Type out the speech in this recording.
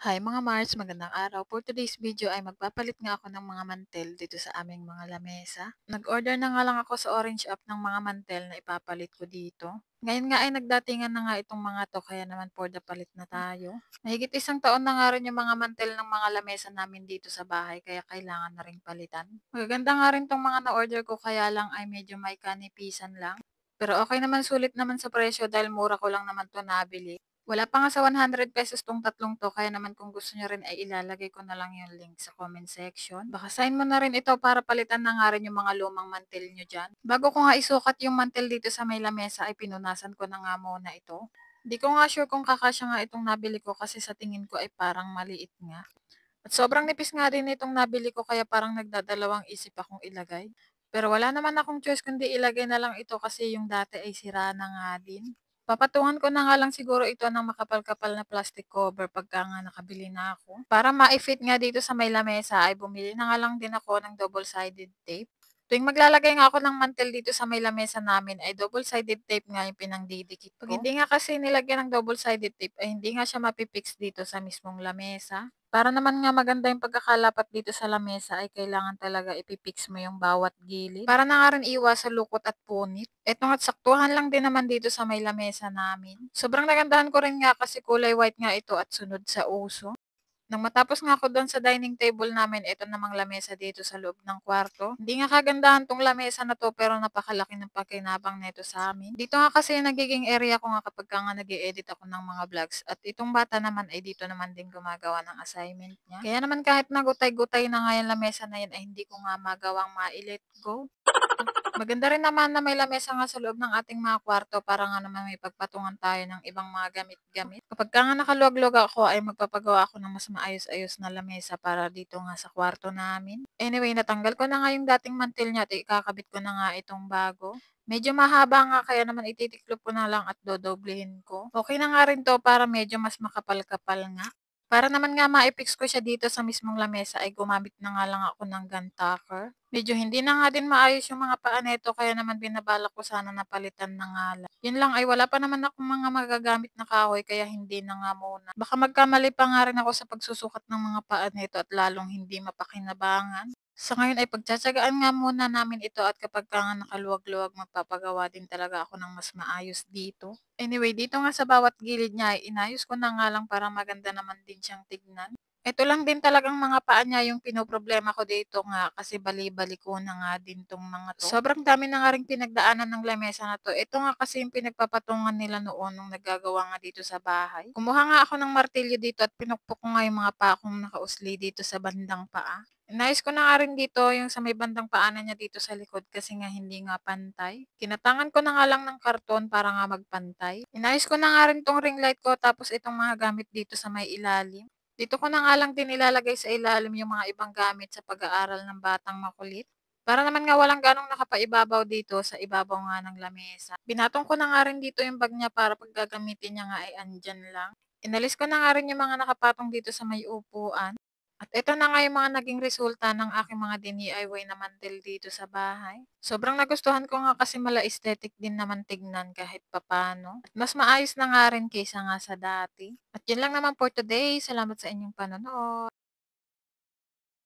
Hi mga Mars, magandang araw. For today's video ay magpapalit nga ako ng mga mantel dito sa aming mga lamesa. Nag-order na nga lang ako sa Orange app ng mga mantel na ipapalit ko dito. Ngayon nga ay nagdatingan na nga itong mga to kaya naman for the palit na tayo. Mahigit isang taon na nga rin yung mga mantel ng mga lamesa namin dito sa bahay kaya kailangan na rin palitan. Magaganda nga rin tong mga na-order ko kaya lang ay medyo may kanipisan lang. Pero okay naman, sulit naman sa presyo dahil mura ko lang naman to nabili. Wala pa nga sa ₱100 'tong tatlong 'to, kaya naman kung gusto niyo rin ay ilalagay ko na lang yung link sa comment section. Baka sign mo na rin ito para palitan na nga rin yung mga lumang mantel niyo diyan. Bago ko nga isukat yung mantel dito sa may lamesa ay pinunasan ko na nga muna ito. Di ko nga sure kung kakasya nga itong nabili ko kasi sa tingin ko ay parang maliit nga. At sobrang nipis nga din itong nabili ko kaya parang nagdadalawang isip akong ilagay. Pero wala naman akong choice kundi ilagay na lang ito kasi yung dati ay sira na nga din. Papatungan ko na nga lang siguro ito ng makapal-kapal na plastic cover pagka nga nakabili na ako. Para ma-fit nga dito sa may lamesa ay bumili na nga lang din ako ng double-sided tape. Tuwing maglalagay nga ako ng mantel dito sa may lamesa namin ay double-sided tape nga yung pinangdidikit ko. Pag hindi nga kasi nilagyan ng double-sided tape ay hindi nga siya mapipix dito sa mismong lamesa. Para naman nga maganda yung pagkakalapat dito sa lamesa ay kailangan talaga ipipix mo yung bawat gilid. Para na nga rin iwas sa lukot at punit. Eto nga't saktuhan lang din naman dito sa may lamesa namin. Sobrang nagandahan ko rin nga kasi kulay white nga ito at sunod sa uso. Nang matapos nga ako do'n sa dining table namin, eto namang lamesa dito sa loob ng kwarto. Hindi nga kagandahan 'tong lamesa na 'to pero napakalaki ng pakinabang nito sa'min. Dito nga kasi yung nagiging area ko nga kapagka nga nag-e-edit ako ng mga vlogs at itong bata naman ay dito naman din gumagawa ng assignment niya. Kaya naman kahit na gutay-gutay na nga yung lamesa na 'yan ay hindi ko nga magawang mai-let go. Maganda rin naman na may lamesa nga sa loob ng ating mga kwarto para nga naman may pagpatungan tayo ng ibang mga gamit-gamit. Kapagka nga nakaluwag-luwag ako ay magpapagawa ako ng mas maayos-ayos na lamesa para dito nga sa kwarto namin. Anyway, natanggal ko na nga yung dating mantel niya at ikakabit ko na nga itong bago. Medyo mahaba nga kaya naman ititiklop ko na lang at dodoblehin ko. Okay na nga rin 'to para medyo mas makapal-kapal nga. Para naman nga mai-fix ko siya dito sa mismong lamesa ay gumamit na nga lang ako ng gun tucker. Medyo hindi na nga din maayos yung mga paa nito kaya naman binabalak ko sana na palitan na nga lang. Yun lang ay wala pa naman akong mga magagamit na kahoy kaya hindi na nga muna. Baka magkamali pa nga rin ako sa pagsusukat ng mga paa nito at lalong hindi mapakinabangan. Sa ngayon ay pagtiyatiyagaan nga muna namin ito at kapagka nga nakaluwag-luwag magpapagawa din talaga ako ng mas maayos dito. Anyway, dito nga sa bawat gilid niya ay inayos ko na nga lang para maganda naman din siyang tignan. Eto lang din talagang mga paa niya yung pinoproblema ko dito nga kasi bali-baliko na nga din 'tong mga 'to. Sobrang dami na nga ring pinagdaanan ng lamesa na 'to. Ito nga kasi yung pinagpapatungan nila noon nung naggagawa nga dito sa bahay. Kumuha nga ako ng martilyo dito at pinukpok ko nga yung mga paa kong nakausli dito sa bandang paa. Inayos ko na nga rin dito yung sa may bandang paanan niya dito sa likod kasi nga hindi nga pantay. Kinatangan ko na nga lang ng karton para nga magpantay. Inayos ko na nga rin 'tong ring light ko tapos itong mga gamit dito sa may ilalim. Dito ko na nga lang din ilalagay sa ilalim yung mga ibang gamit sa pag-aaral ng batang makulit. Para naman nga walang ganong nakapaibabaw dito sa ibabaw nga ng lamesa. Binatong ko na nga rin dito yung bag niya para pag gagamitin niya nga ay andyan lang. Inalis ko na nga rin yung mga nakapatong dito sa may upuan. At ito na nga yung mga naging resulta ng aking mga DIY na mantel dito sa bahay. Sobrang nagustuhan ko nga kasi mala-aesthetic din naman tignan kahit papano. At mas maayos na nga rin kaysa nga sa dati. At yun lang naman for today. Salamat sa inyong panonood.